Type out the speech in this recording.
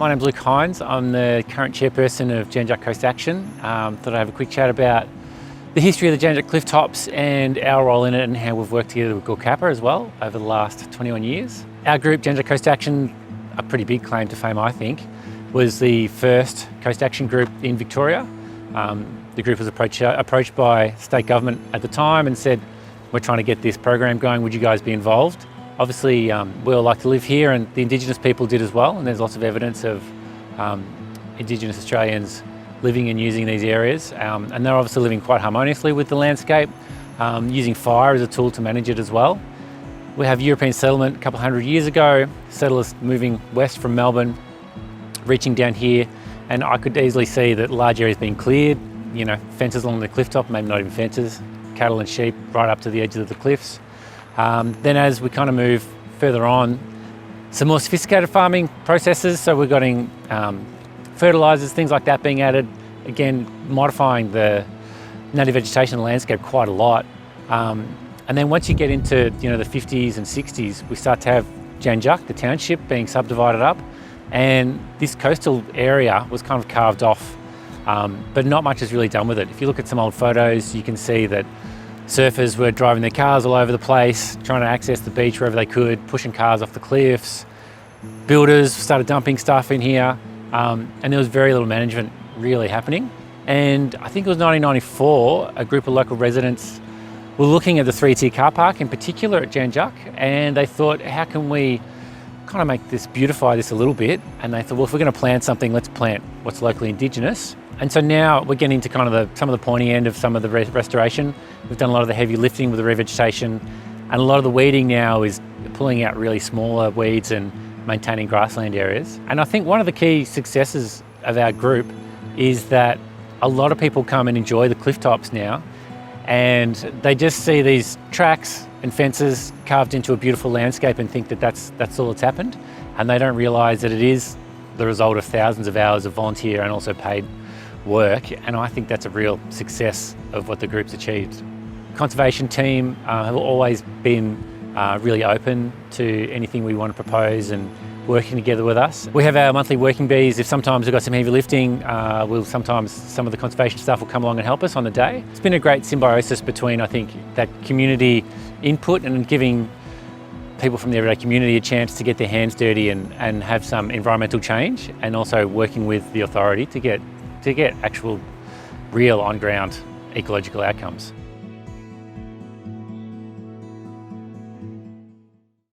My name's Luke Hynes. I'm the current chairperson of Jan Juc Coast Action. Thought I'd have a quick chat about the history of the Jan Juc clifftops and our role in it and how we've worked together with Gorkappa as well over the last 21 years. Our group, Jan Juc Coast Action, a pretty big claim to fame I think, was the first Coast Action group in Victoria. The group was approached by state government at the time and said, we're trying to get this program going, would you guys be involved? Obviously, we all like to live here and the Indigenous people did as well, and there's lots of evidence of Indigenous Australians living and using these areas. And they're obviously living quite harmoniously with the landscape, using fire as a tool to manage it as well. We have European settlement a couple hundred years ago, settlers moving west from Melbourne, reaching down here, and I could easily see that large areas being cleared, you know, fences along the clifftop, maybe not even fences, cattle and sheep right up to the edges of the cliffs. Then as we kind of move further on, some more sophisticated farming processes, so we're getting fertilisers, things like that being added, again modifying the native vegetation landscape quite a lot. And then once you get into the 50s and 60s, we start to have Jan Juc, the township, being subdivided up, and this coastal area was kind of carved off, but not much is really done with it. If you look at some old photos, you can see that surfers were driving their cars all over the place, trying to access the beach wherever they could, pushing cars off the cliffs. Builders started dumping stuff in here, and there was very little management really happening. And I think it was 1994, a group of local residents were looking at the 3-tier car park in particular at Jan Juc, and they thought, how can we kind of make this, beautify this a little bit? And they thought, well, if we're going to plant something, let's plant what's locally Indigenous. And so now we're getting to kind of some of the pointy end of some of the restoration. We've done a lot of the heavy lifting with the revegetation, and a lot of the weeding now is pulling out really smaller weeds and maintaining grassland areas. And I think one of the key successes of our group is that a lot of people come and enjoy the clifftops now, and they just see these tracks and fences carved into a beautiful landscape and think that that's all that's happened, and they don't realise that it is the result of thousands of hours of volunteer and also paid work, and I think that's a real success of what the group's achieved. Conservation team have always been really open to anything we want to propose and working together with us. We have our monthly working bees. If sometimes we've got some heavy lifting, sometimes some of the conservation staff will come along and help us on the day. It's been a great symbiosis between, I think, that community input and giving people from the everyday community a chance to get their hands dirty and have some environmental change, and also working with the authority to get actual real on-ground ecological outcomes.